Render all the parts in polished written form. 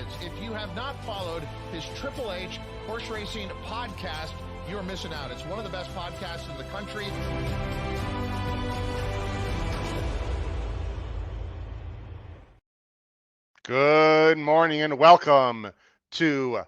minutes. If you have not followed his Triple H horse racing podcast, you're missing out. It's one of the best podcasts in the country. Good morning and welcome to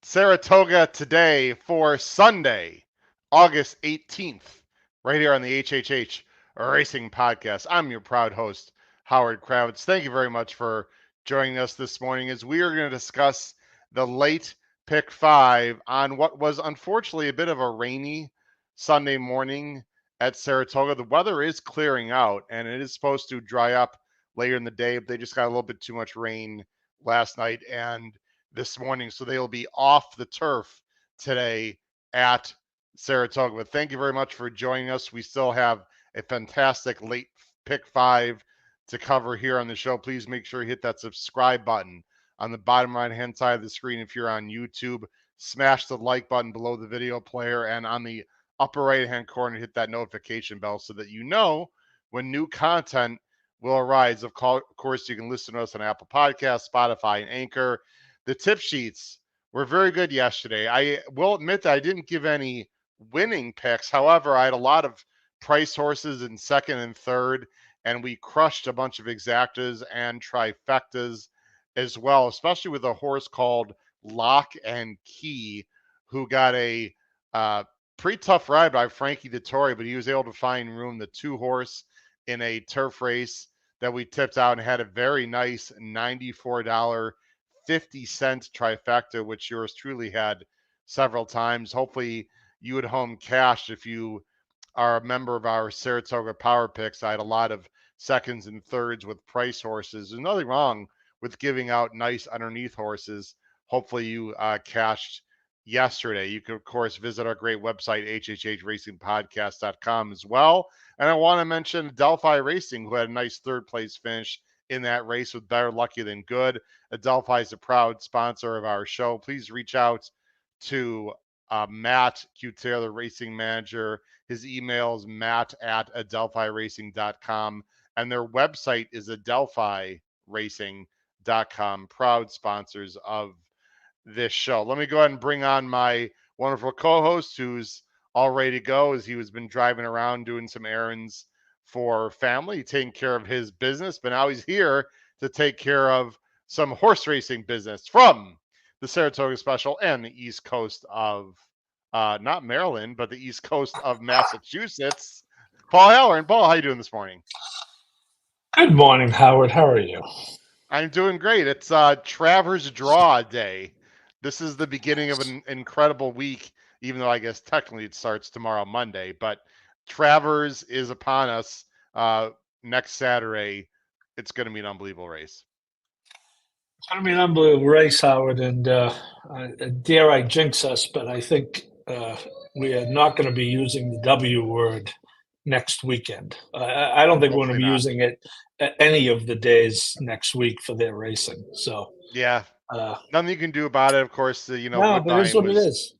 Saratoga today for Sunday, August 18th, right here on the HHH Racing Podcast. I'm your proud host, Howard Kravitz. Thank you very much for joining us this morning as we are going to discuss the late pick 5 on what was unfortunately a bit of a rainy Sunday morning at Saratoga. The weather is clearing out and it is supposed to dry up later in the day, but they just got a little bit too much rain last night and this morning, so they'll be off the turf today at Saratoga. But thank you very much for joining us. We still have a fantastic late pick 5 to cover here on the show. Please make sure you hit that subscribe button on the bottom right hand side of the screen if you're on YouTube. Smash the like button below the video player, and on the upper right hand corner hit that notification bell so that you know when new content will arise. Of course, you can listen to us on Apple Podcasts, Spotify, and Anchor. The tip sheets were very good yesterday. I will admit that I didn't give any winning picks. However, I had a lot of price horses in second and third, and we crushed a bunch of exactas and trifectas as well, especially with a horse called Lock and Key, who got a pretty tough ride by Frankie Dettori, but he was able to find room, the 2-horse, in a turf race that we tipped out and had a very nice $94.50 trifecta, which yours truly had several times. Hopefully you at home cashed if you are a member of our Saratoga Power Picks. I had a lot of seconds and thirds with price horses. There's nothing wrong with giving out nice underneath horses. Hopefully you cashed yesterday. You can, of course, visit our great website, hhhracingpodcast.com as well. And I want to mention Adelphi Racing, who had a nice third place finish in that race with better lucky than good. Adelphi is a proud sponsor of our show. Please reach out to Matt Cutera, the racing manager. His email is matt@adelphiracing.com, and their website is adelphiracing.com. Proud sponsors of this show. Let me go ahead and bring on my wonderful co-host who's all ready to go, as he has been driving around doing some errands for family, taking care of his business, but now he's here to take care of some horse racing business from the Saratoga Special and the East Coast of not Maryland, but the East Coast of Massachusetts. Paul Halloran. Paul, how you doing this morning? Good morning, Howard. How are you? I'm doing great. It's Travers Draw Day. This is the beginning of an incredible week, even though I guess technically it starts tomorrow, Monday. But Travers is upon us next Saturday. It's going to be an unbelievable race. It's going to be an unbelievable race, Howard, and dare I jinx us, but I think we are not going to be using the W word next weekend. I don't think we're going to be using it at any of the days next week for their racing. So yeah, nothing you can do about it. Of course, no, but it is what it is.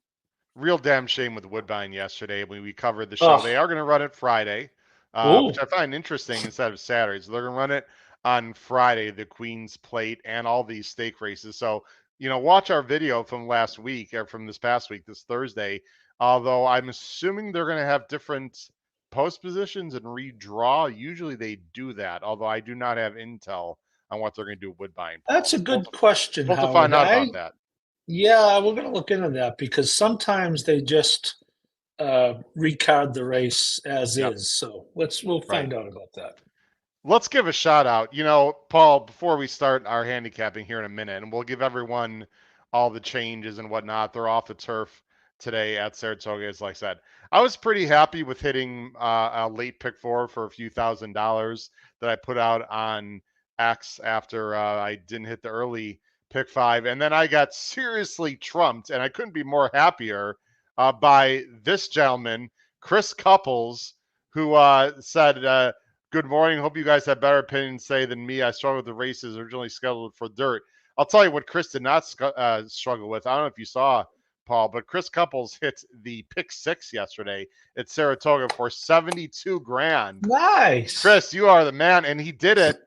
Real damn shame with Woodbine yesterday when we covered the show. They are going to run it Friday, which I find interesting instead of Saturday. So they're going to run it on Friday, the Queen's Plate and all these stake races. So, watch our video from last week or from this past week, this Thursday. Although I'm assuming they're going to have different post positions and redraw. Usually they do that, although I do not have intel on what they're going to do with Woodbine. That's a good question. We'll have to find out about that. Yeah, we're going to look into that because sometimes they just recard the race as is. So we'll find out about that. Let's give a shout out. Paul, before we start our handicapping here in a minute, and we'll give everyone all the changes and whatnot. They're off the turf today at Saratoga, as I said. I was pretty happy with hitting a late pick 4 for a few $1,000s that I put out on X after I didn't hit the early pick 5. And then I got seriously trumped, and I couldn't be more happier by this gentleman, Chris Couples, who said, good morning. Hope you guys have better opinions than me. I struggled with the races originally scheduled for dirt. I'll tell you what Chris did not struggle with. I don't know if you saw, Paul, but Chris Couples hit the pick 6 yesterday at Saratoga for $72,000. Nice. Chris, you are the man. And he did it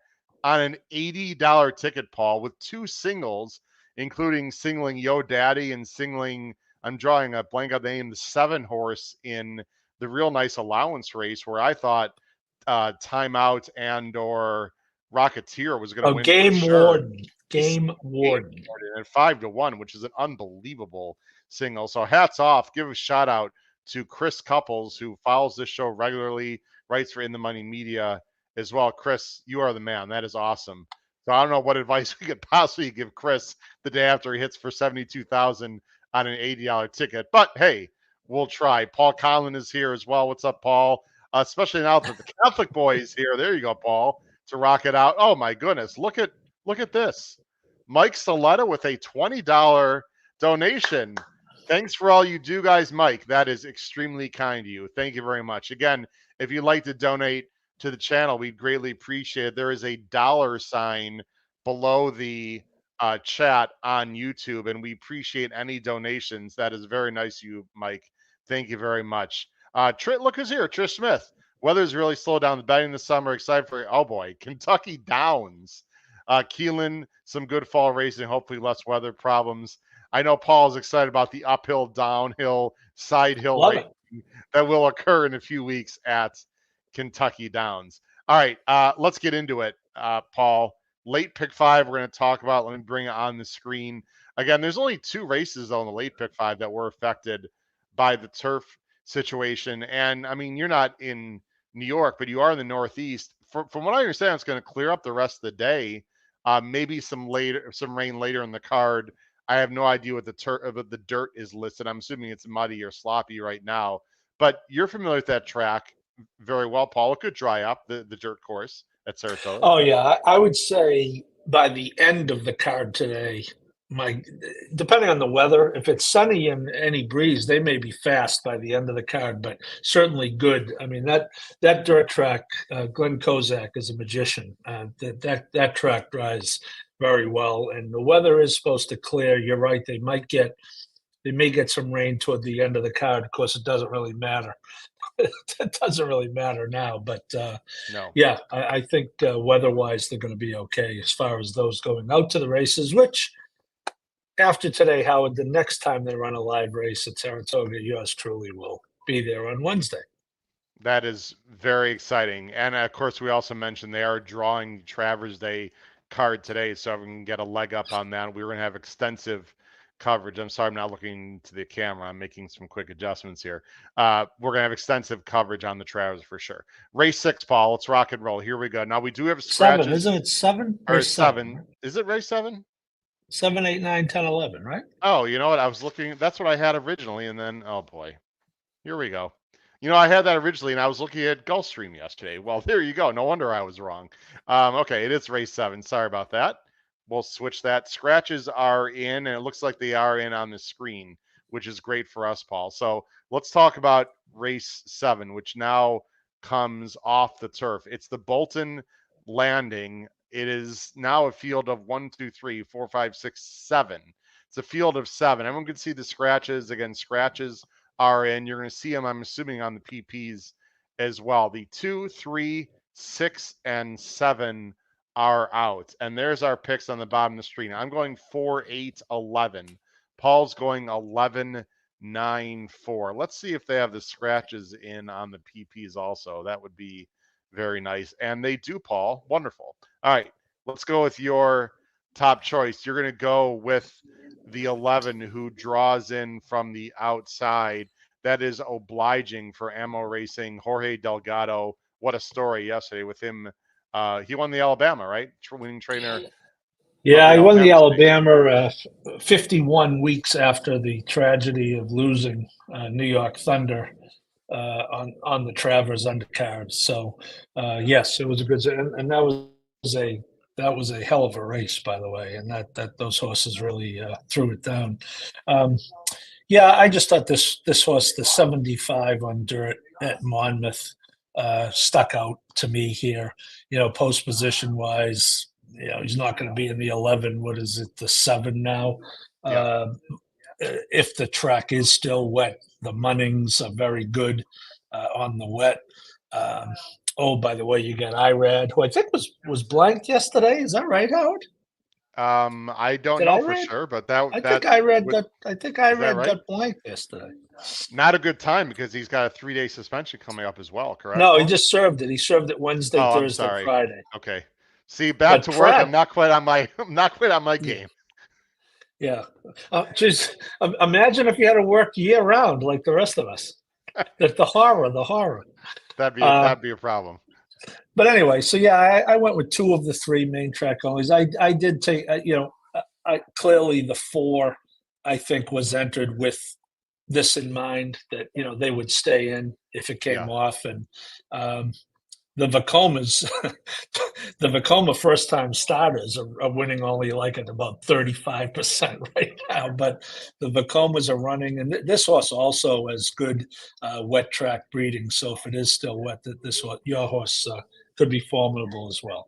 on an $80 ticket, Paul, with 2 singles, including singling Yo Daddy and singling, I'm drawing a blank on the name, the 7-horse in the real nice allowance race where I thought Timeout and or Rocketeer was going to win Game for sure. Warden. Game Warden. And 5-1, which is an unbelievable single. So hats off. Give a shout out to Chris Couples, who follows this show regularly, writes for In the Money Media as well. Chris, you are the man. That is awesome. So I don't know what advice we could possibly give Chris the day after he hits for 72,000 on an $80 ticket. But hey, we'll try. Paul Conlon is here as well. What's up, Paul? Especially now that the Catholic boy is here. There you go, Paul, to rock it out. Oh my goodness. Look at this. Mike Saletta with a $20 donation. Thanks for all you do, guys. Mike, that is extremely kind of you. Thank you very much. Again, if you'd like to donate to the channel, we'd greatly appreciate it. There is a $sign below the chat on YouTube, and we appreciate any donations. That is very nice of you, Mike. Thank you very much. Look who's here, Trish Smith. Weather's really slowed down the betting this summer. Excited for, oh boy, Kentucky Downs. Keelan, some good fall racing, hopefully less weather problems. I know Paul's excited about the uphill, downhill, side hill racing that will occur in a few weeks at Kentucky Downs. All right, let's get into it, Paul. Late pick 5, we're going to talk about. Let me bring it on the screen. Again, there's only 2 races, though, in the late pick 5 that were affected by the turf situation. And, I mean, you're not in New York, but you are in the Northeast. From what I understand, it's going to clear up the rest of the day. Maybe some rain later in the card. I have no idea what the dirt is listed. I'm assuming it's muddy or sloppy right now. But you're familiar with that track very well, Paul. It could dry up, the dirt course at Saratoga. Oh yeah, I would say by the end of the card today, depending on the weather, if it's sunny and any breeze, they may be fast by the end of the card, but certainly good. I mean, that dirt track, Glenn Kozak is a magician. That track drives very well, and the weather is supposed to clear. You're right; they may get some rain toward the end of the card. Of course, it doesn't really matter. It doesn't really matter now, but no. Yeah, I think weather-wise they're going to be okay as far as those going out to the races, which after today, Howard, the next time they run a live race at Saratoga, yours truly will be there on Wednesday. That is very exciting. And of course, we also mentioned they are drawing Travers Day card today, so we can get a leg up on that. We're going to have extensive coverage. I'm sorry, I'm not looking to the camera. I'm making some quick adjustments here. We're going to have extensive coverage on the Travers for sure. Race 6, Paul. Let's rock and roll. Here we go. Now, we do have scratches. 7, isn't it 7? Or 7. Right? Is it race 7? 7, 8, 9, 10, 11, right? Oh, you know what? I was looking. That's what I had originally. And then, oh boy, here we go. You know, I had that originally, and I was looking at Gulfstream yesterday. Well, there you go. No wonder I was wrong. Okay, it is race 7. Sorry about that. We'll switch that. Scratches are in, and it looks like they are in on the screen, which is great for us, Paul. So let's talk about race 7, which now comes off the turf. It's the Bolton Landing. It is now a field of 1, 2, 3, 4, 5, 6, 7. It's a field of 7. Everyone can see the scratches. Again, scratches are in. You're going to see them, I'm assuming, on the PPs as well. The 2, 3, 6, and 7 are out. And there's our picks on the bottom of the screen. I'm going 4, 8, 11. Paul's going 11, 9, 4. Let's see if they have the scratches in on the PPs also. That would be very nice. And they do, Paul. Wonderful. All right, let's go with your top choice. You're going to go with the 11 who draws in from the outside. That is obliging for Ammo Racing. Jorge Delgado. What a story yesterday with him. He won the Alabama, right? Winning trainer. Yeah, he won the Alabama 51 weeks after the tragedy of losing New York Thunder on the Travers undercard. So yes, it was a good, and that was a hell of a race, by the way, and that those horses really threw it down. Yeah, I just thought this horse, the 75 on dirt at Monmouth, stuck out to me here. You know, post position wise, you know, he's not going to be in the 11. What is it, the 7 now? Yeah. If the track is still wet, the Munnings are very good on the wet. Oh, by the way, you got Irad, who I think was blanked yesterday. Is that right, Howard? I don't Did know for Irad? sure, but I think that Irad would got. I think is that Irad right? got blanked yesterday. Not a good time because he's got a 3-day suspension coming up as well. Correct, No, he Paul? just served it. He served it Wednesday, Oh, I'm Thursday, sorry. Friday. Okay. See, back But to work. I'm Pratt, not quite on my I'm not quite on my yeah, game. yeah. Just imagine if you had to work year round like the rest of us. The horror, the horror. Uh, That'd be a problem. but anyway, so yeah, I went with two of the three main track onlys. I did take, clearly the four I think was entered with this in mind that they would stay in if it came Yeah. off, and um, the Vacomas, the Vacoma first time starters are winning only like at about 35% right now. But the Vacomas are running, and this horse also has good wet track breeding. So if it is still wet, that your horse could be formidable as well.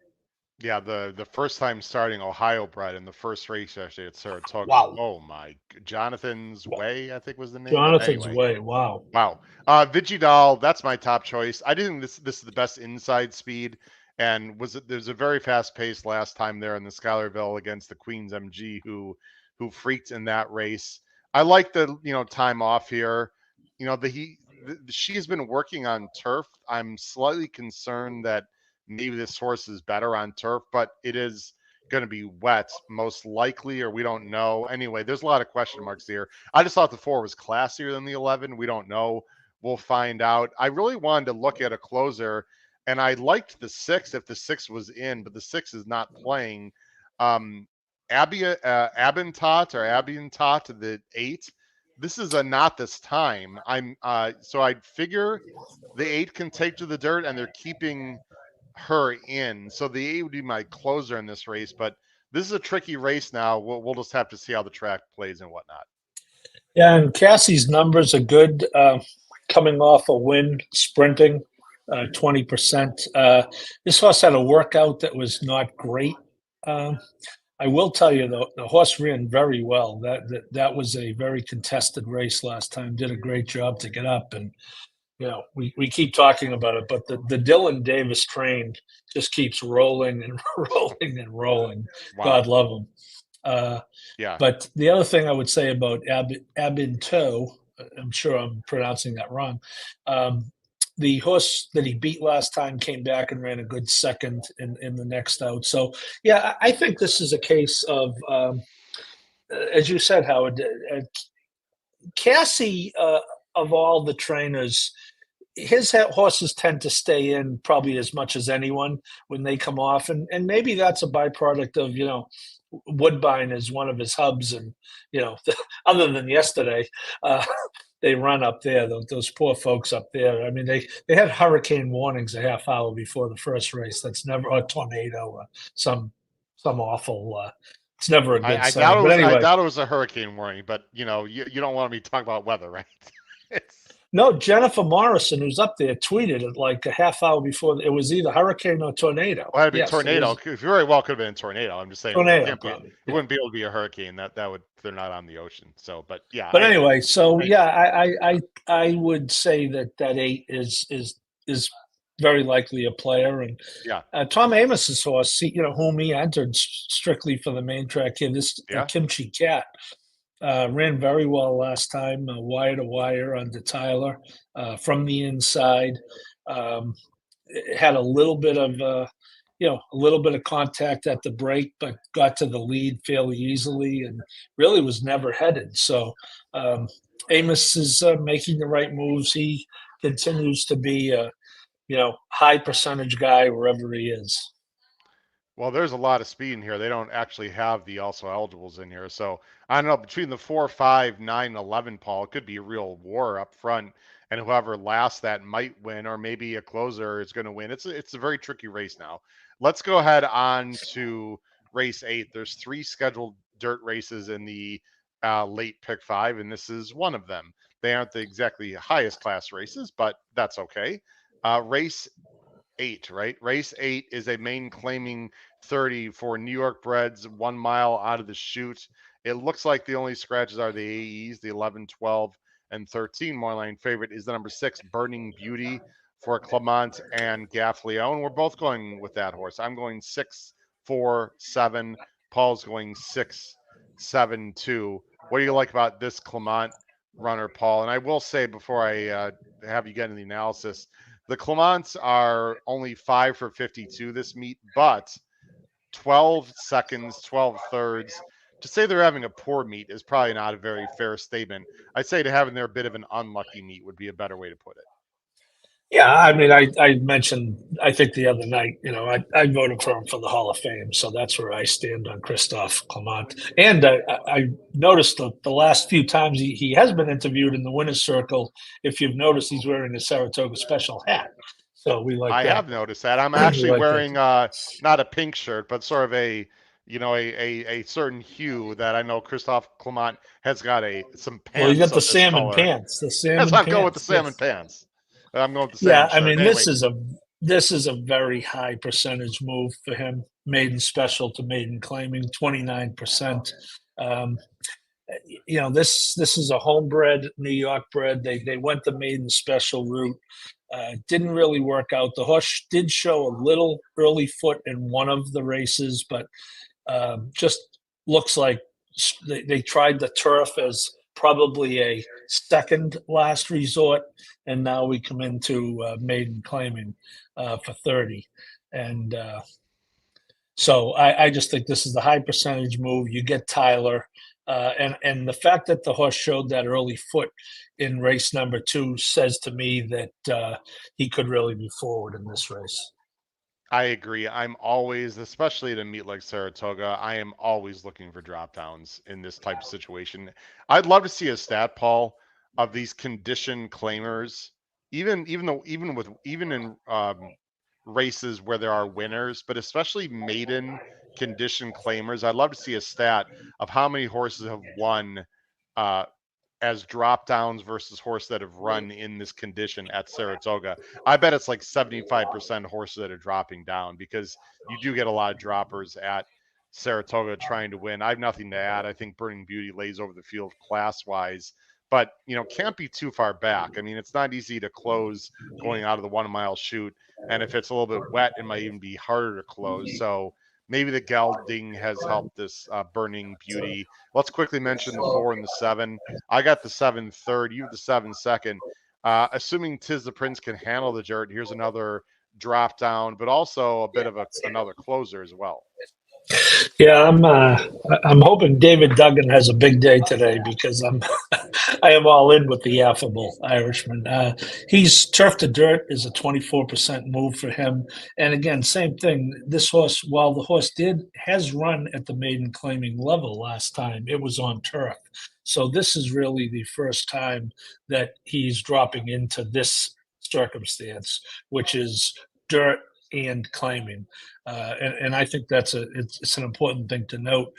Yeah, the first time starting Ohio bred in the first race actually at Saratoga. Wow. Oh my, Jonathan's Wow. Way, I think was the name. But Jonathan's anyway, way. Wow. wow. Vigidal, that's my top choice. I think this is the best inside speed, and there's a very fast pace last time there in the Schuylerville against the Queens MG who freaked in that race. I like the time off here. She's been working on turf. I'm slightly concerned that maybe this horse is better on turf, but it is going to be wet most likely, or we don't know. Anyway, there's a lot of question marks here. I just thought the 4 was classier than the 11. We don't know. We'll find out. I really wanted to look at a closer, and I liked the 6 if the 6 was in, but the 6 is not playing. Abentot, the 8. This is a not this time. So I'd figure the 8 can take to the dirt, and they're keeping her in. So the 8 would be my closer in this race, but this is a tricky race now. We'll just have to see how the track plays and whatnot. Yeah, and Cassie's numbers are good. Coming off a win, sprinting, 20%. This horse had a workout that was not great. Um, I will tell you though, the horse ran very well. That was a very contested race last time. Did a great job to get up, and we keep talking about it, but the Dylan Davis train just keeps rolling and rolling and rolling. Wow. God love him. Uh, Yeah. but the other thing I would say about Abinto, I'm sure I'm pronouncing that wrong. The horse that he beat last time came back and ran a good second in the next out. So, yeah, I think this is a case of, as you said, Howard, Cassie, of all the trainers, his horses tend to stay in probably as much as anyone when they come off. And maybe that's a byproduct of, Woodbine is one of his hubs. And, other than yesterday, they run up there, those poor folks up there. I mean, they had hurricane warnings a half hour before the first race. That's never a tornado or some awful, it's never a good I doubt sign. it But was I anyway, doubt it was a hurricane warning, but you don't want me to talk about weather, right? it's no, Jennifer Morrison, who's up there, tweeted it like a half hour before. It was either hurricane or tornado. Well, it had to be Yes, it tornado. was It very well could have been a tornado. I'm just saying it tornado, can't be. It probably. Yeah. wouldn't be able to be a hurricane. That would they're not on the ocean. So, but yeah, But anyway, so I yeah, I would say that 8 is very likely a player, and yeah, Tom Amos's horse, whom he entered strictly for the main track here, this yeah. Kimchi Cat. Ran very well last time, wire to wire under Tyler from the inside. Um, had a little bit of a little bit of contact at the break, but got to the lead fairly easily, and really was never headed. So Amos is making the right moves. He continues to be a high percentage guy wherever he is. Well, there's a lot of speed in here. They don't actually have the also eligibles in here. So I don't know, between the 4, 5, 9, 11, Paul, it could be a real war up front. And whoever lasts that might win, or maybe a closer is going to win. It's a very tricky race now. Let's go ahead on to race 8. There's 3 scheduled dirt races in the late pick 5, and this is one of them. They aren't the exactly highest class races, but that's okay. Race 8, right? Race 8 is a main claiming 30 for New York breds, 1 mile out of the chute. It looks like the only scratches are the AEs, the 11, 12, and 13. Moreline favorite is the number 6, Burning Beauty for Clement and Gaffleo, and we're both going with that horse. I'm going 6, 4, 7. Paul's going 6, 7, 2. What do you like about this Clement runner, Paul? And I will say before I have you get into the analysis, the Clements are only 5 for 52 this meet, but 12 seconds, 12 thirds. To say they're having a poor meet is probably not a very fair statement. I'd say to having their bit of an unlucky meet would be a better way to put it. Yeah, I mean, I mentioned, I think the other night, I voted for him for the Hall of Fame, so that's where I stand on Christophe Clement. And I noticed the last few times he has been interviewed in the winner's circle, if you've noticed, he's wearing a Saratoga special hat. So we like I that. have noticed that. I'm actually like wearing not a pink shirt, but sort of a certain hue that I know Christophe Clement has got some pants. Well, you got the of this salmon color. pants. The salmon Yes, I'm pants. going with the salmon yes. pants. I'm going with the salmon Yeah, I shirt. mean, Anyway, this is a very high percentage move for him. Maiden special to maiden claiming, 29%. This is a homebred, New York bred. They went the maiden special route. Didn't really work out. The horse did show a little early foot in one of the races, but just looks like they tried the turf as probably a second last resort, and now we come into maiden claiming for 30. And so I just think this is the high percentage move. You get Tyler. And the fact that the horse showed that early foot in race number 2 says to me that he could really be forward in this race. I agree. I'm always, especially at a meet like Saratoga, I am always looking for drop downs in this type of situation. I'd love to see a stat, Paul, of these condition claimers, even in races where there are winners, but especially maiden condition claimers. I'd love to see a stat of how many horses have won as drop downs versus horses that have run in this condition at Saratoga. I bet it's like 75% horses that are dropping down because you do get a lot of droppers at Saratoga trying to win. I have nothing to add. I think Burning Beauty lays over the field class wise, but can't be too far back. I mean, it's not easy to close going out of the 1 mile chute. And if it's a little bit wet, it might even be harder to close. So maybe the gelding has helped this Burning Beauty. Let's quickly mention the 4 and the 7. I got the 7 third. You have the 7 second. Assuming Tis the Prince can handle the dirt, here's another drop down, but also a bit of another closer as well. Yeah, I'm hoping David Duggan has a big day today because I am all in with the affable Irishman. He's turf to dirt is a 24% move for him, and again, same thing. This horse, while the horse has run at the maiden claiming level last time, it was on turf. So this is really the first time that he's dropping into this circumstance, which is dirt and claiming. And I think it's an important thing to note.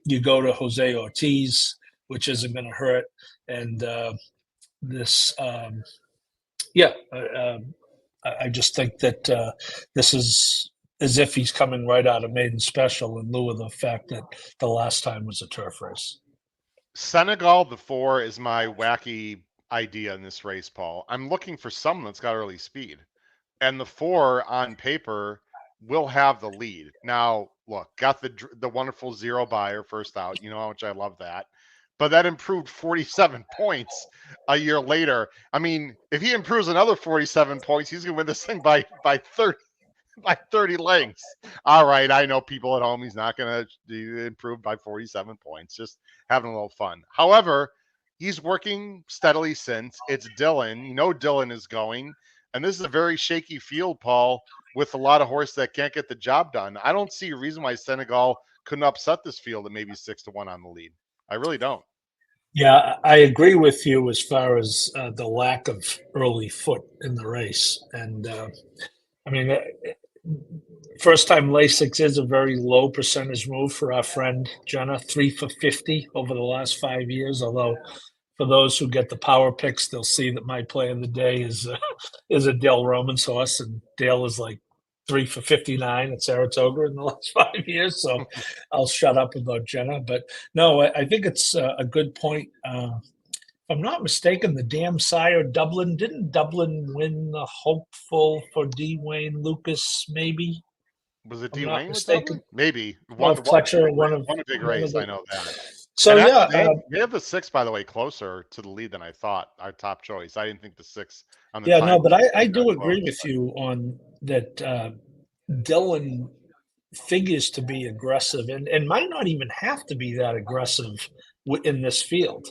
You go to Jose Ortiz, which isn't going to hurt, and this, I just think that this is as if he's coming right out of maiden special in lieu of the fact that the last time was a turf race. Senegal, the 4, is my wacky idea in this race, Paul. I'm looking for someone that's got early speed. And the 4 on paper will have the lead. Now, look, got the wonderful zero buyer first out, how much I love that. But that improved 47 points a year later. I mean, if he improves another 47 points, he's going to win this thing by 30 lengths. All right, I know people at home, he's not going to improve by 47 points, just having a little fun. However, he's working steadily since. It's Dylan. Dylan is going. And this is a very shaky field, Paul, with a lot of horses that can't get the job done. I don't see a reason why Senegal couldn't upset this field at maybe 6-1 on the lead. I really don't. Yeah, I agree with you as far as the lack of early foot in the race. And I mean, first time Lasix is a very low percentage move for our friend Jenna, 3 for 50 over the last 5 years. Although for those who get the power picks, they'll see that my play of the day is a Dale Romans horse, and Dale is like 3 for 59 at Saratoga in the last 5 years. So I'll shut up about Jenna. But no, I think it's a good point. I'm not mistaken, the damn sire Dublin. Didn't Dublin win the hopeful for D. Wayne Lucas? Maybe. Was it I'm D. not Wayne with Dublin? mistaken. Maybe Well, Fletcher, one a big one of race. I the. know that. So And yeah, actually, they have the 6, by the way, closer to the lead than I thought. Our top choice. I didn't think the 6 on the yeah, time no, but was I that do agree close. with you on that. Dylan figures to be aggressive, and might not even have to be that aggressive in this field.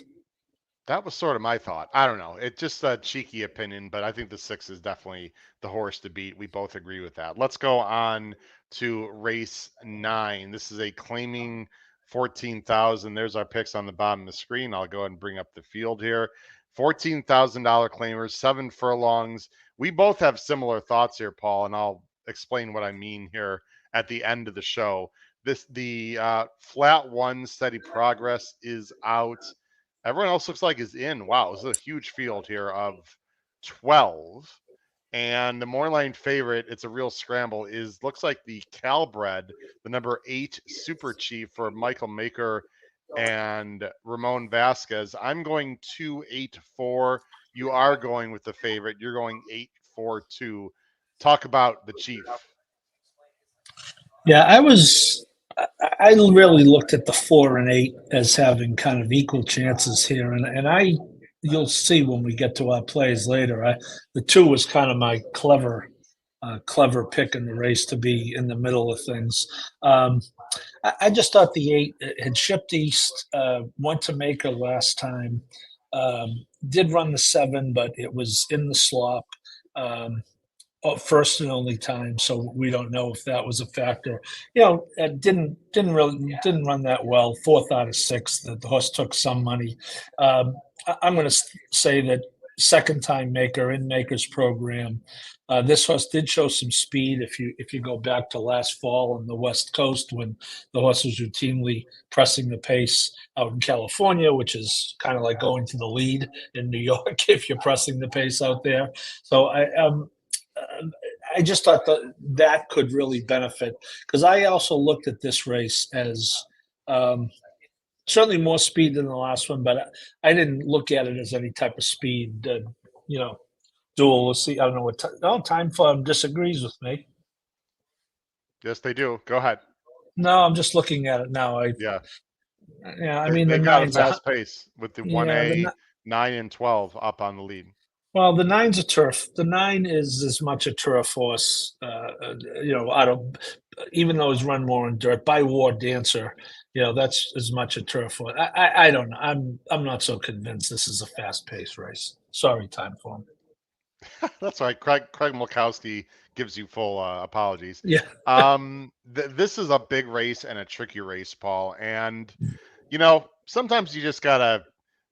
That was sort of my thought. I don't know. It's just a cheeky opinion, but I think the 6 is definitely the horse to beat. We both agree with that. Let's go on to race 9. This is a claiming 14,000. There's our picks on the bottom of the screen. I'll go ahead and bring up the field here. $14,000 claimers, 7 furlongs. We both have similar thoughts here, Paul, and I'll explain what I mean here at the end of the show. The flat 1 steady progress is out. Everyone else looks like is in. Wow, this is a huge field here of 12. And the Moorline favorite, it's a real scramble, looks like the Calbred, the number 8 Super Chief for Michael Maker and Ramon Vasquez. I'm going 2-8-4. You are going with the favorite. You're going 8-4-2. Talk about the Chief. Yeah, I really looked at the 4 and 8 as having kind of equal chances here, and you'll see when we get to our plays later. The 2 was kind of my clever pick in the race to be in the middle of things. I just thought the 8 had shipped east, went to Maker last time, did run the 7, but it was in the slop. First and only time, so we don't know if that was a factor. Didn't run that well. 4th out of 6, the horse took some money. I'm going to say that second time Maker in Maker's program. This horse did show some speed. If you go back to last fall on the West Coast when the horse was routinely pressing the pace out in California, which is kind of like going to the lead in New York if you're pressing the pace out there. So I just thought that could really benefit because I also looked at this race as certainly more speed than the last one, but I didn't look at it as any type of speed, duel. We'll see. I don't know what Time Farm disagrees with me. Yes, they do. Go ahead. No, I'm just looking at it now. Yeah. I mean, They the got a nine's fast pace with the yeah, 1A, 9 and 12 up on the lead. well, the nine's a turf. The 9 is as much a turf horse, out of even though he's run more in dirt by War Dancer. That's as much a turf horse. I don't know. I'm not so convinced this is a fast paced race. Sorry, Time Farm. That's right. Craig Mulkowski gives you full apologies. Yeah. This is a big race and a tricky race, Paul. And sometimes you just gotta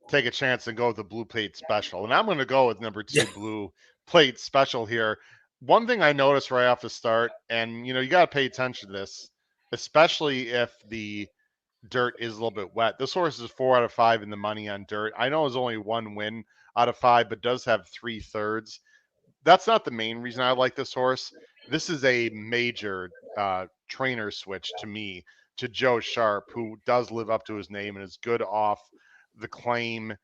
take a chance and go with the blue plate special. And I'm going to go with number 2 blue plate special here. One thing I noticed right off the start, and you got to pay attention to this, especially if the dirt is a little bit wet. This horse is 4 out of 5 in the money on dirt. I know it's only 1 win out of 5, but does have 3/3. That's not the main reason I like this horse. This is a major trainer switch to me to Joe Sharp, who does live up to his name and is good off the claim.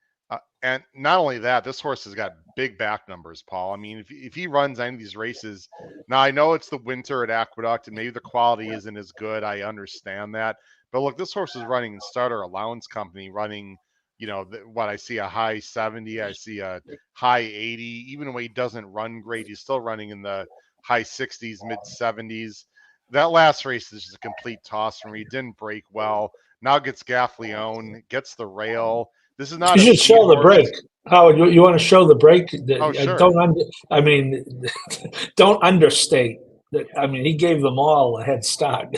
And not only that, this horse has got big back numbers, Paul. I mean, if he runs any of these races, now I know it's the winter at Aqueduct and maybe the quality isn't as good. I understand that. But look, this horse is running in Starter Allowance Company, running, what I see a high 70, I see a high 80. Even when he doesn't run great, he's still running in the high 60s, mid 70s. That last race is just a complete toss for me. He didn't break well. Now gets Gaffleone, gets the rail. This is not. You should show the break, Howard. You want to show the break? Oh, sure. Don't understate that. I mean, he gave them all a head start.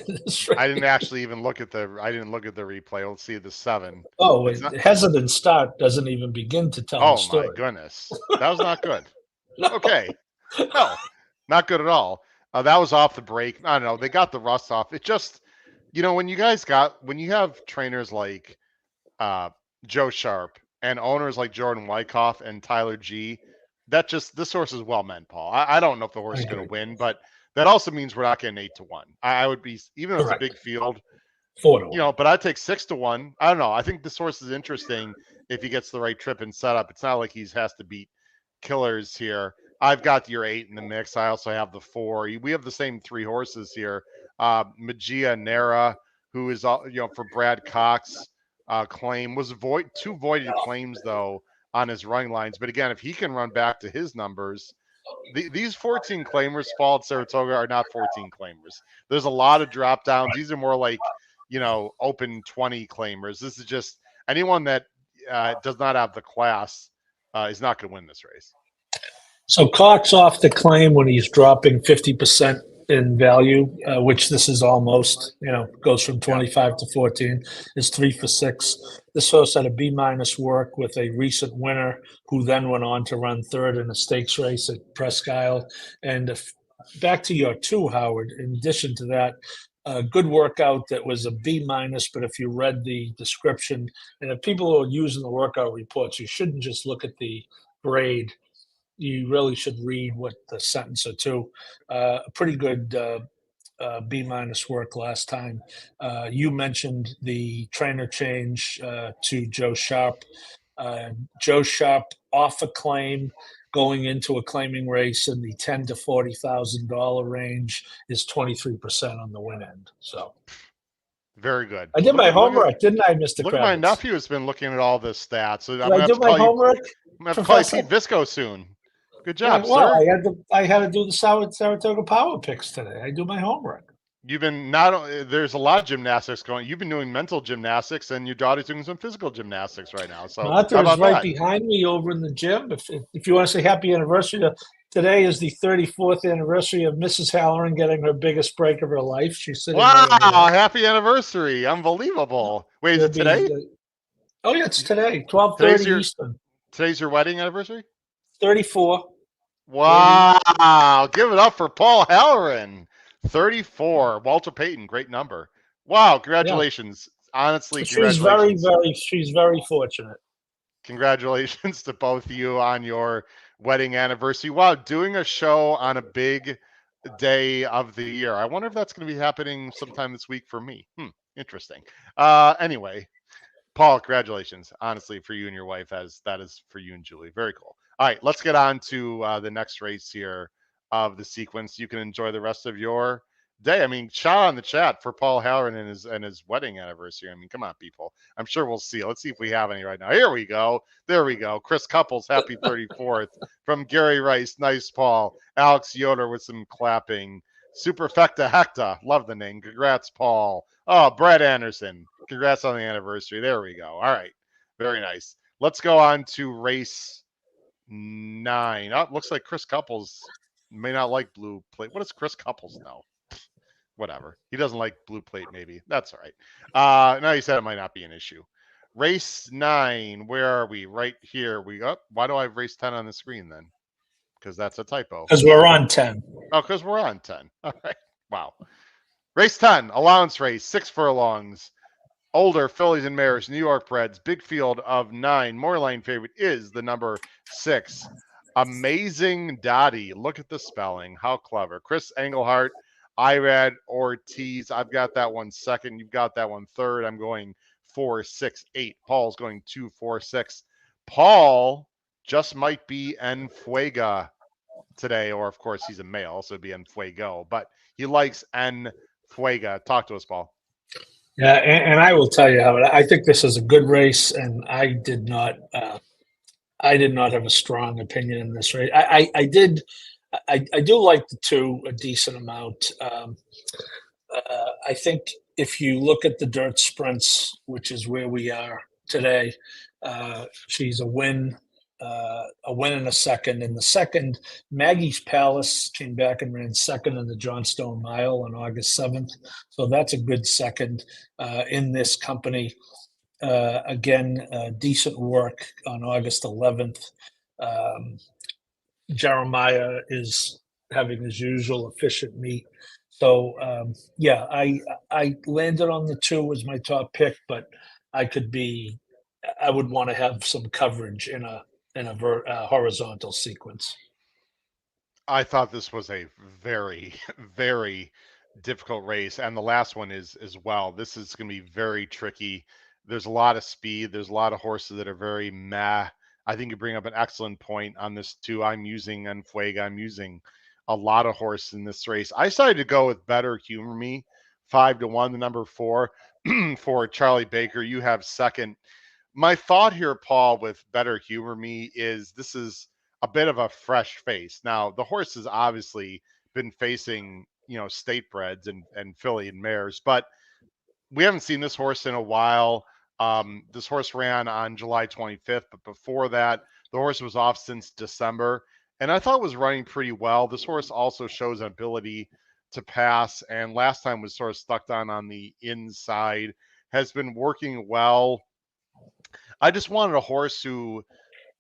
I didn't actually even look at the. I didn't look at the replay. Let's see the 7. Oh, hesitant start doesn't even begin to tell the story. Oh my goodness, that was not good. No. Okay, no, not good at all. That was off the break. I don't know. They got the rust off. It just, when you have trainers like Joe Sharp and owners like Jordan Wyckoff and Tyler G, this horse is well meant, Paul. I don't know if the horse is going to win, but that also means we're not getting 8-1. I would be, even though it's a big field, 4-1. But I'd take 6-1. I don't know. I think this horse is interesting if he gets the right trip and setup. It's not like he has to beat killers here. I've got your 8 in the mix. I also have the 4. We have the same 3 horses here. Magia Nera, who is for Brad Cox claim, was two voided claims though on his running lines. But again, if he can run back to his numbers, these 14 claimers fall at Saratoga are not 14 claimers. There's a lot of drop downs. These are more like open 20 claimers. This is just anyone that does not have the class is not going to win this race. So Cox off the claim when he's dropping 50% in value, which this is almost, goes from 25 to 14, is 3 for 6. This horse had a B- work with a recent winner who then went on to run third in a stakes race at Presque Isle. And back to your 2, Howard, in addition to that, a good workout that was a B-, but if you read the description, and if people are using the workout reports, you shouldn't just look at the grade. You really should read what the sentence or two. A pretty good B- work last time. You mentioned the trainer change to Joe Sharp. Joe Sharp off a claim going into a claiming race in the $10,000 to $40,000 range is 23% on the win end. So very good. I did my homework, didn't I, Mr. Look, Kravitz? my nephew has been looking at all this stats. So Did I do my homework? I'm going to call you Pete Visco soon. Good job, well, sir. I had to do the Saratoga Power Picks today. I do my homework. You've been there's a lot of gymnastics going. You've been doing mental gymnastics, and your daughter's doing some physical gymnastics right now. So Martha is right behind me over in the gym. If you want to say happy anniversary, today is the 34th anniversary of Mrs. Halloran getting her biggest break of her life. She's sitting wow, happy anniversary. Unbelievable. Wait, is it today? Oh, yeah, it's today, 12:30 Eastern. Today's your wedding anniversary? 34. Wow. Give it up for Paul Halloran. 34. Walter Payton, great number. Wow, congratulations. Yeah. Honestly, congratulations. She's very fortunate. Congratulations to both of you on your wedding anniversary. Wow, doing a show on a big day of the year. I wonder if that's going to be happening sometime this week for me. Interesting. Anyway, Paul, congratulations, honestly, for you and your wife, as that is for you and Julie. Very cool. All right, let's get on to the next race here of the sequence. You can enjoy the rest of your day. I mean, shout out in the chat for Paul Halloran and his wedding anniversary. I mean, come on, people. I'm sure we'll see. Let's see if we have any right now. Here we go. There we go. Chris Couples, happy 34th from Gary Rice. Nice, Paul. Alex Yoder with some clapping. Superfecta Hecta. Love the name. Congrats, Paul. Oh, Brett Anderson. Congrats on the anniversary. There we go. All right. Very nice. Let's go on to race 9. Oh, looks like Chris Couples may not like blue plate. What does Chris Couples know? Whatever. He doesn't like blue plate, maybe. That's all right. No, he said it might not be an issue. Race 9. Where are we? Right here. Why do I have race 10 on the screen then? Because that's a typo. Because we're on 10. Oh, because we're on 10. All right. Wow. Race 10. Allowance race. 6 furlongs. Older fillies and mares, New York breds, big field of 9. More line favorite is the number 6. Amazing Dottie. Look at the spelling. How clever. Chris Engelhart, Irad Ortiz. I've got that one second. You've got that one third. I'm going 4, 6, 8. Paul's going 2, 4, 6. Paul just might be En Fuega today, or of course he's a male, so it'd be En Fuego, but he likes En Fuega. Talk to us, Paul. Yeah, and I will tell you, Howard, I think this is a good race, and I did not have a strong opinion in this race. I do like the 2 a decent amount. I think if you look at the dirt sprints, which is where we are today, she's a win and a second. In the second, Maggie's Palace came back and ran second in the Johnstone Mile on August 7th. So that's a good second in this company. Again, decent work on August 11th. Jeremiah is having his usual efficient meet. So, I landed on the 2 as my top pick, but I would want to have some coverage in a horizontal sequence. I thought this was a very, very difficult race, and the last one is as well. This is going to be very tricky. There's a lot of speed. There's a lot of horses that are very meh. I think you bring up an excellent point on this too. I'm using Enfuega. I'm using a lot of horses in this race. I decided to go with Better Humor Me, 5-1, the number 4 for Charlie Baker. You have second. My thought here, Paul, with Better Humor Me is this is a bit of a fresh face. Now, the horse has obviously been facing, state breds and filly and mares, but we haven't seen this horse in a while. This horse ran on July 25th, but before that, the horse was off since December, and I thought it was running pretty well. This horse also shows an ability to pass, and last time was sort of stuck down on the inside, has been working well. I just wanted a horse who,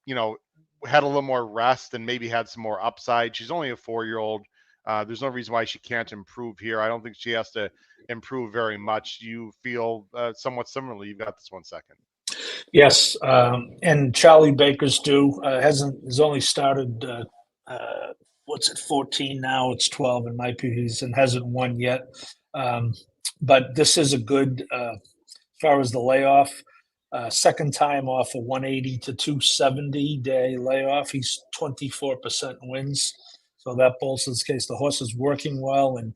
you know, had a little more rest and maybe had some more upside. She's only a 4-year-old. There's no reason why she can't improve here. I don't think she has to improve very much. You feel somewhat similarly. You've got this one second. Yes, and Charlie Baker's due has only started. What's it? 14 now. It's 12 in my PPs and hasn't won yet. But this is a good as far as the layoff. Second time off a 180 to 270 day layoff. He's 24% wins. So that bolsters his case. The horse is working well. And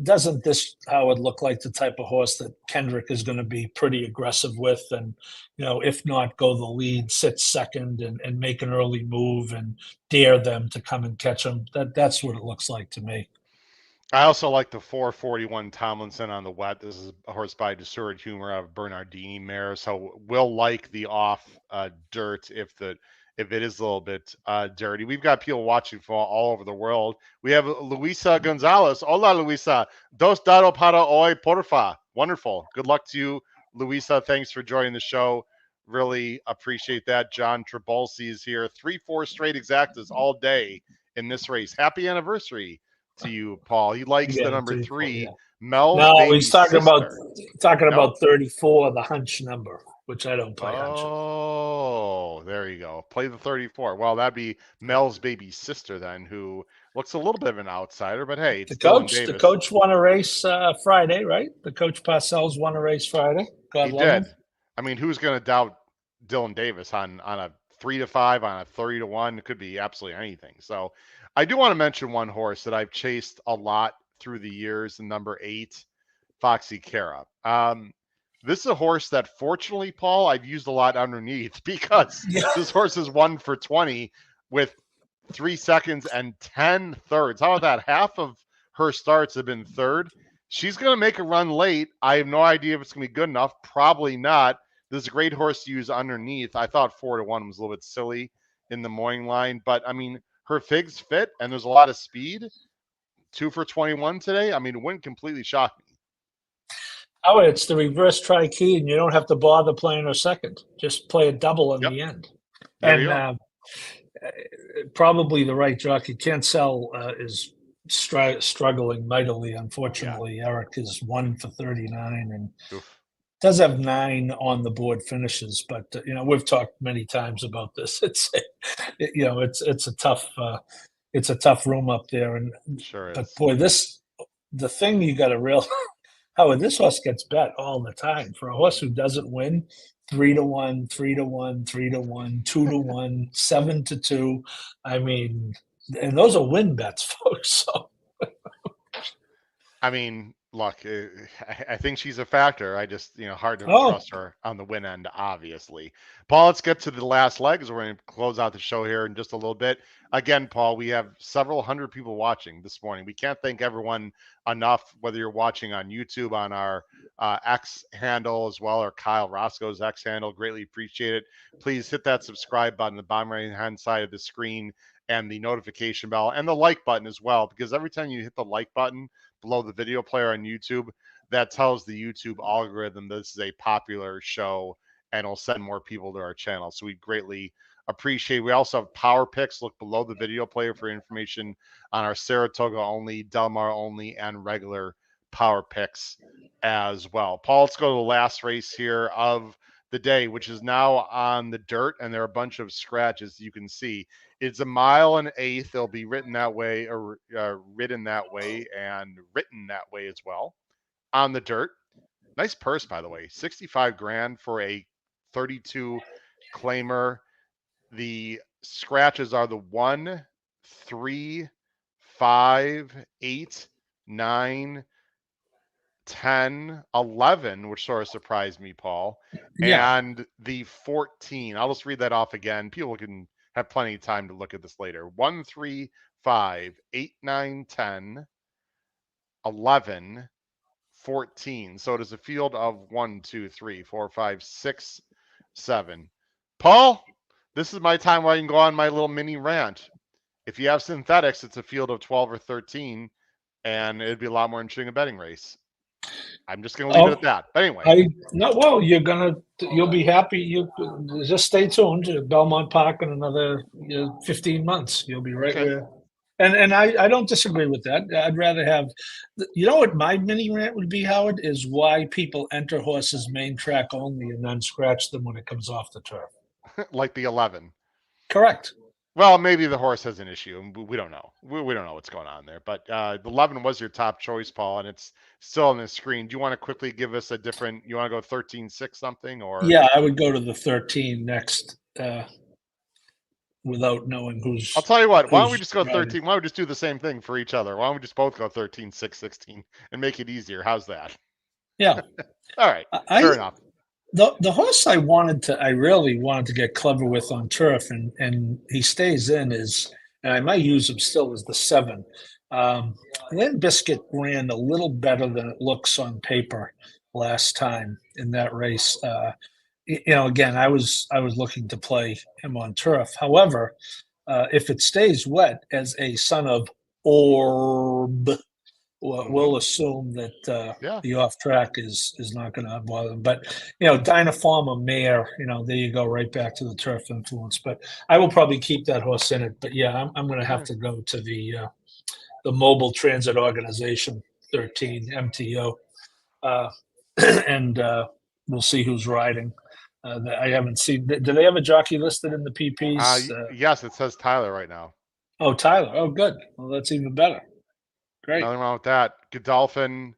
doesn't this Howard look like the type of horse that Kendrick is going to be pretty aggressive with? And, if not go the lead, sit second and make an early move and dare them to come and catch him. That's what it looks like to me. I also like the 441 Tomlinson on the wet. This is a horse by Desurred Humor out of Bernardini mare. So we'll like the off dirt if it is a little bit dirty. We've got people watching from all over the world. We have Luisa Gonzalez. Hola, Luisa. Dos dado para hoy, porfa. Wonderful. Good luck to you, Luisa. Thanks for joining the show. Really appreciate that. John Trabolsi is here. 3-4 straight exactas all day in this race. Happy anniversary to you, Paul. He likes the number 3, yeah. Mel's No, baby he's talking sister. about 34, the hunch number, which I don't play hunch. Oh, there you go. Play the 34. Well, that'd be Mel's baby sister then, who looks a little bit of an outsider, but hey, it's Dylan Davis. The coach won a race Friday, right? The coach Parcells won a race Friday. God he love did. him. I mean, who's going to doubt Dylan Davis on a 3-5, on a 30-1? It could be absolutely anything. So I do want to mention one horse that I've chased a lot through the years, the number 8, Foxy Cara. This is a horse that, fortunately, Paul, I've used a lot underneath because this horse is 1 for 20 with 3 seconds and 10 thirds. How about that? Half of her starts have been third. She's going to make a run late. I have no idea if it's going to be good enough. Probably not. This is a great horse to use underneath. I thought 4-1 was a little bit silly in the morning line, but I mean, her figs fit and there's a lot of speed. 2 for 21 today. I mean, it wouldn't completely shock me. Oh, it's the reverse tri-key, and you don't have to bother playing a second. Just play a double in the end. And probably the right jockey. Cancel is struggling mightily, unfortunately. Eric is 1 for 39 and does have 9 on the board finishes, but we've talked many times about this. It's a tough room up there, and sure is. But boy, the thing you got to realize, Howard, this horse gets bet all the time. For a horse who doesn't win, 3-1, 3-1, 3-1, 2-1, 7-2. I mean, and those are win bets, folks. So. I mean, look, I think she's a factor. I just, hard to trust her on the win end, obviously. Paul, let's get to the last leg as we're going to close out the show here in just a little bit. Again, Paul, we have several hundred people watching this morning. We can't thank everyone enough, whether you're watching on YouTube, on our X handle as well, or Kyle Roscoe's X handle. Greatly appreciate it. Please hit that subscribe button, the bottom right-hand side of the screen, and the notification bell, and the like button as well, because every time you hit the like button below the video player on YouTube, that tells the YouTube algorithm this is a popular show and it'll send more people to our channel. So we greatly appreciate it. We also have power picks. Look below the video player for information on our Saratoga only, Del Mar only, and regular power picks as well. Paul, let's go to the last race here of the day, which is now on the dirt, and there are a bunch of scratches you can see. It's 1 mile and 1/8. It'll be written that way, or ridden that way, and written that way as well on the dirt. Nice purse, by the way. 65 grand for a 32 claimer. The scratches are the 1, 3, 5, 8, 9, 10, 11, which sort of surprised me, Paul, Yeah. and the 14. I'll just read that off again. People can have plenty of time to look at this later. 1, 3, 5, 8, 9, 10, 11, 14. So it is a field of 1, 2, 3, 4, 5, 6, 7. Paul, this is my time where I can go on my little mini rant. If you have synthetics, it's a field of 12 or 13, and it'd be a lot more interesting a betting race. I'm just going to leave it at that. But anyway. Well, you'll be happy. You just stay tuned. Belmont Park in another 15 months. You'll be right Okay. where. And I don't disagree with that. I'd rather have, what my mini rant would be, Howard, is why people enter horses main track only and then scratch them when it comes off the turf. Like the 11. Correct. Well, maybe the horse has an issue, and we don't know. We don't know what's going on there. But the 11 was your top choice, Paul, and it's still on the screen. Do you want to quickly give us a different? You want to go 13-6 something, or? Yeah, I would go to the 13 next, without knowing who's. I'll tell you what. Why don't we who's just go 13? riding. Why don't we just do the same thing for each other? Why don't we just both go 13, 6, 16, and make it easier? How's that? Yeah. All right. Fair enough. The horse I really wanted to get clever with on turf, and he stays in, and I might use him still, as the 7. Lynn Biscuit ran a little better than it looks on paper last time in that race. Again, I was looking to play him on turf. However, if it stays wet, as a son of Orb, we'll assume that the off track is not going to bother them. But Dynaforma Mare, there you go, right back to the turf influence. But I will probably keep that horse in it. But yeah, I'm going to have to go to the Mobile Transit Organization 13 MTO, and we'll see who's riding. I haven't seen. Do they have a jockey listed in the PPs? Yes, it says Tyler right now. Oh, Tyler. Oh, good. Well, that's even better. Great. Nothing wrong with that. Godolphin,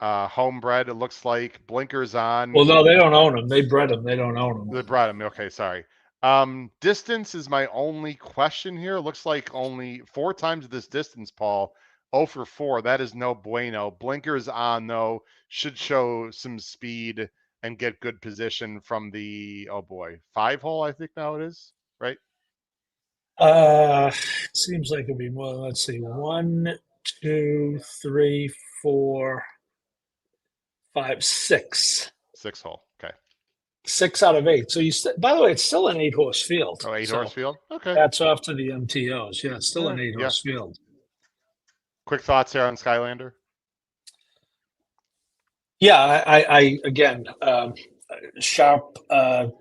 homebred, it looks like. Blinkers on. Well, no, they don't own him. They bred him. They don't own him. They bred him. Okay, sorry. Distance is my only question here. It looks like only 4 times this distance, Paul. 0 for 4. That is no bueno. Blinkers on, though, should show some speed and get good position from the, 5 hole, I think now it is, right? Seems like it'd be more. Let's see. 1, 2, 3, 4, 5, 6. 6 hole. Okay. 6 out of 8. So by the way, it's still an 8-horse field. Oh, 8-horse field? Okay. That's off to the MTOs. Yeah, it's still an 8-horse field. Quick thoughts here on Skylander? Yeah, I again, Sharp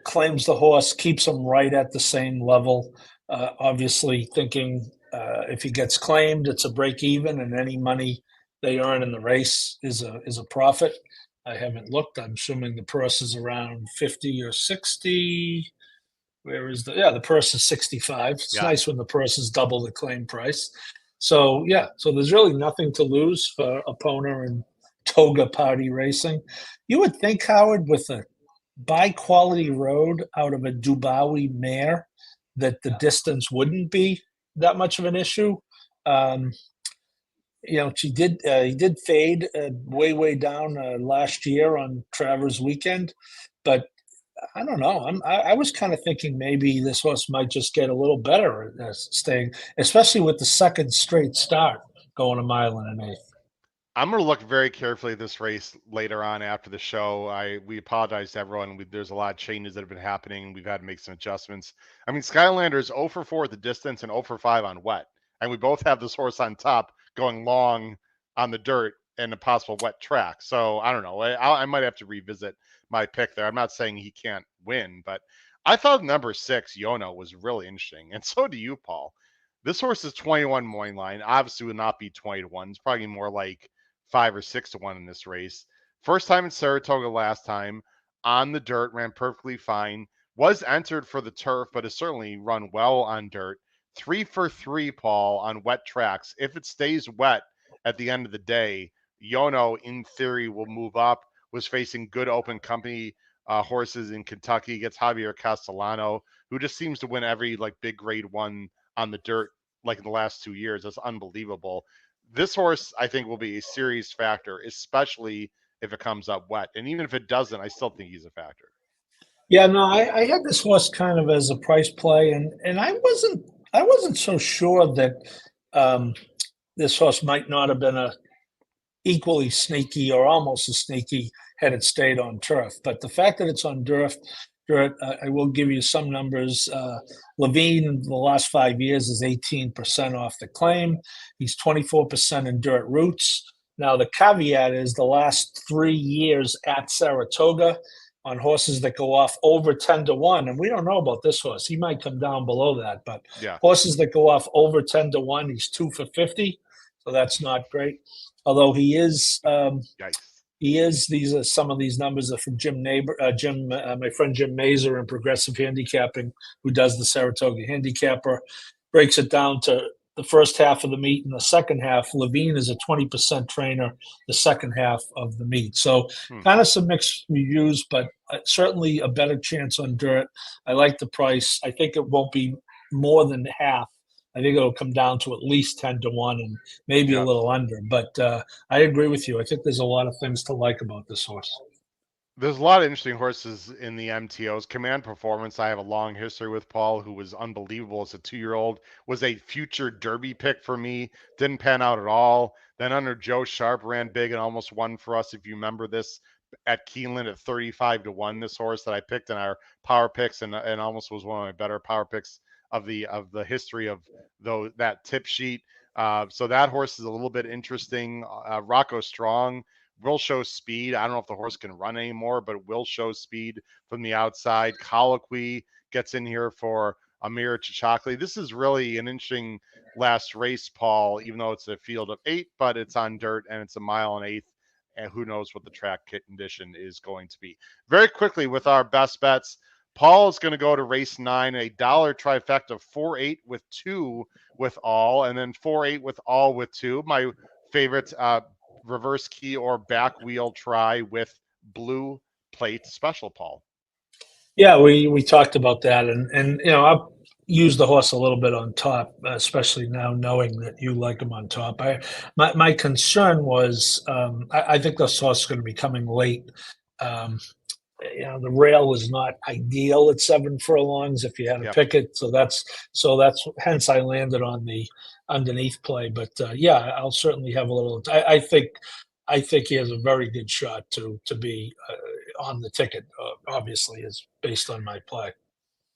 claims the horse, keeps him right at the same level. Obviously thinking if he gets claimed, it's a break even, and any money they earn in the race is a profit. I haven't looked. I'm assuming the purse is around 50 or 60. Where is the purse is 65. It's nice when the purse is double the claim price. So there's really nothing to lose for Epona and Toga Party Racing. You would think, Howard, with a by quality road out of a Dubawi mare, that the distance wouldn't be that much of an issue. He did fade way down last year on Travers weekend, but I don't know. I was kind of thinking maybe this horse might just get a little better at staying, especially with the second straight start going 1 mile and 1/8. I'm going to look very carefully at this race later on after the show. We apologize to everyone. There's a lot of changes that have been happening. We've had to make some adjustments. I mean, Skylander is 0 for 4 at the distance and 0 for 5 on wet. And we both have this horse on top going long on the dirt and a possible wet track. So I don't know. I might have to revisit my pick there. I'm not saying he can't win, but I thought number 6, Yono, was really interesting. And so do you, Paul. This horse is 21 morning line. Obviously would not be 20 to 1. It's probably more like 5 or 6 to 1 in this race. First time in Saratoga last time. on the dirt, ran perfectly fine. Was entered for the turf, but has certainly run well on dirt. 3 for 3, Paul, on wet tracks. If it stays wet at the end of the day, Yono, in theory, will move up. Was facing good open company horses in Kentucky. Gets Javier Castellano, who just seems to win every like big grade one on the dirt like in the last 2 years. That's unbelievable. This horse, I think, will be a serious factor, especially if it comes up wet. And even if it doesn't, I still think he's a factor. Yeah, no, I had this horse kind of as a price play, and I wasn't so sure that um, this horse might not have been a equally sneaky or almost as sneaky had it stayed on turf. But the fact that it's on dirt, I will give you some numbers. Levine in the last 5 years is 18% off the claim. He's 24% in dirt routes. Now, the caveat is the last 3 years at Saratoga on horses that go off over 10 to 1. And we don't know about this horse. He might come down below that. But Yeah. horses that go off over 10 to 1, he's 2 for 50. So that's not great. Although he is, these are some of these numbers are from my friend Jim Mazer in Progressive Handicapping, who does the Saratoga Handicapper, breaks it down to the first half of the meet and the second half. Levine is a 20% trainer, the second half of the meet. So kind of some mixed reviews, but certainly a better chance on dirt. I like the price. I think it won't be more than half. I think it'll come down to at least 10 to 1 and maybe a little under. But I agree with you. I think there's a lot of things to like about this horse. There's a lot of interesting horses in the MTOs. Command Performance, I have a long history with Paul, who was unbelievable as a 2-year-old, was a future Derby pick for me. Didn't pan out at all. Then under Joe Sharp, ran big and almost won for us. If you remember this at Keeneland at 35 to 1, this horse that I picked in our power picks and almost was one of my better power picks of the history of that tip sheet. So that horse is a little bit interesting. Rocco Strong will show speed. I don't know if the horse can run anymore, but will show speed from the outside. Colloquy gets in here for Amir Chichakli. This is really an interesting last race, Paul, even though it's a field of 8, but it's on dirt and it's a 1.8 miles. And who knows what the track condition is going to be. Very quickly with our best bets, Paul is going to go to race 9, a dollar trifecta, 4-8 with 2 with all, and then 4-8 with all with 2. My favorite reverse key or back wheel try with blue plate special, Paul. Yeah, we talked about that, and I'll use the horse a little bit on top, especially now knowing that you like him on top. My concern was I think this horse is going to be coming late. The rail was not ideal at 7 furlongs if you had to pick it. So that's hence I landed on the underneath play. But I'll certainly have a little. I think he has a very good shot to be on the ticket. Obviously, is based on my play.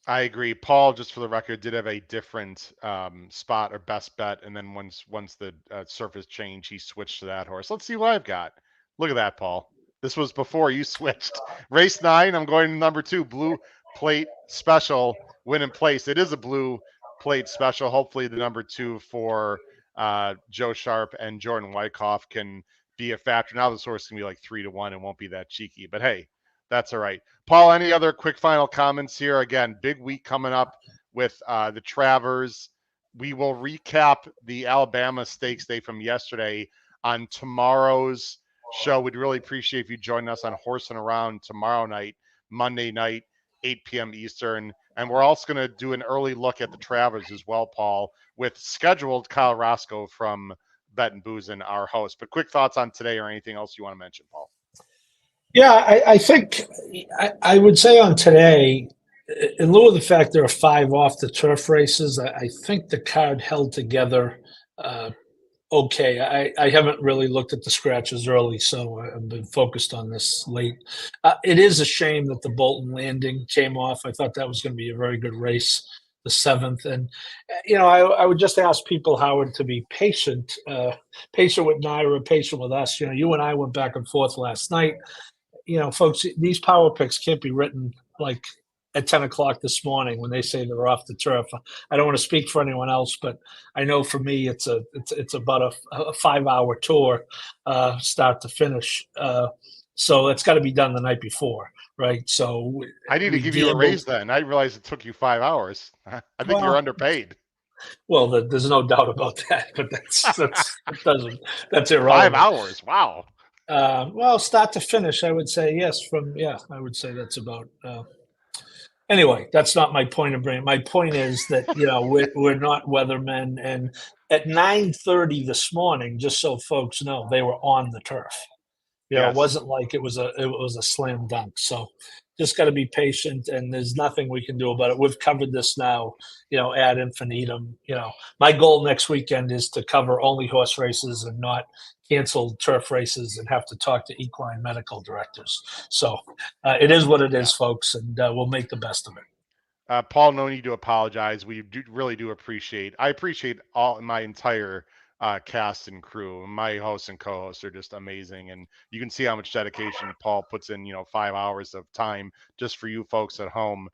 I agree. Paul, just for the record, did have a different spot or best bet, and then once the surface changed, he switched to that horse. Let's see what I've got. Look at that, Paul. This was before you switched. Race 9, I'm going to number 2, blue plate special, win in place. It is a blue plate special. Hopefully the number 2 for Joe Sharp and Jordan Wyckoff can be a factor. Now this horse can be like 3 to 1 and won't be that cheeky. But hey, that's all right. Paul, any other quick final comments here? Again, big week coming up with the Travers. We will recap the Alabama Stakes Day from yesterday on tomorrow's show. We'd really appreciate if you join us on Horse and Around tomorrow night, Monday night, 8 p.m. Eastern. And we're also going to do an early look at the Travers as well, Paul, with scheduled Kyle Roscoe from Bet and Boozin', our host. But quick thoughts on today or anything else you want to mention, Paul? Yeah, I think I would say on today, in lieu of the fact there are 5 off the turf races, I think the card held together okay. I haven't really looked at the scratches early, so I've been focused on this late. It is a shame that the Bolton Landing came off. I thought that was going to be a very good race, the 7th. And, I would just ask people, Howard, to be patient with Naira, patient with us. You and I went back and forth last night. Folks, these power picks can't be written like at 10 o'clock this morning when they say they're off the turf. I don't want to speak for anyone else, but I know for me it's about a 5-hour tour, start to finish. So it's got to be done the night before, right? So I need to give you a raise then. I realized it took you 5 hours. I think you're underpaid. Well, there's no doubt about that, but that's irrelevant. 5 hours, wow. Well, start to finish, I would say yes. I would say that's about. Anyway, that's not my point of bringing. My point is that we're not weathermen, and at 9:30 this morning, just so folks know, they were on the turf. Yes. It wasn't like it was a slam dunk. So just got to be patient, and there's nothing we can do about it. We've covered this now, ad infinitum. My goal next weekend is to cover only horse races and not canceled turf races and have to talk to equine medical directors. So it is what it is, folks, and we'll make the best of it. Paul, no need to apologize. We really do appreciate. I appreciate my entire cast and crew. My hosts and co-hosts are just amazing, and you can see how much dedication Paul puts in. 5 hours of time just for you folks at home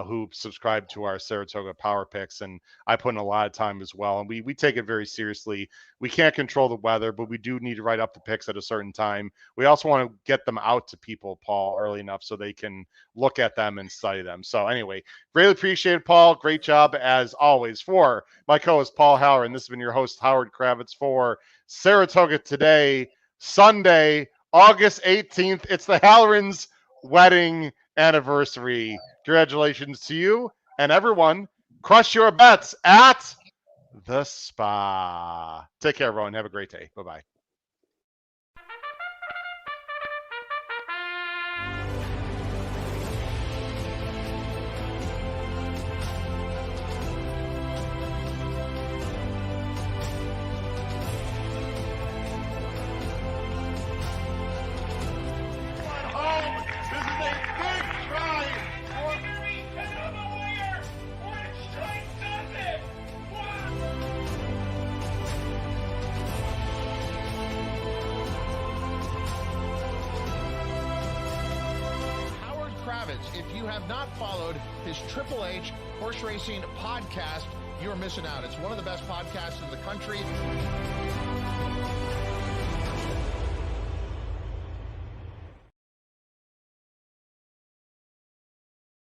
who subscribe to our Saratoga Power Picks, and I put in a lot of time as well. And we take it very seriously. We can't control the weather, but we do need to write up the picks at a certain time. We also want to get them out to people, Paul, early enough so they can look at them and study them. So anyway, really appreciate it, Paul. Great job as always. For my co-host Paul Halloran, this has been your host Howard Kravitz for Saratoga Today, Sunday, August 18th. It's the Hallorans' wedding anniversary. Congratulations to you and everyone. Crush your bets at the spa. Take care, everyone. Have a great day. Bye-bye. If you have not followed his Triple H horse racing podcast, you're missing out. It's one of the best podcasts in the country.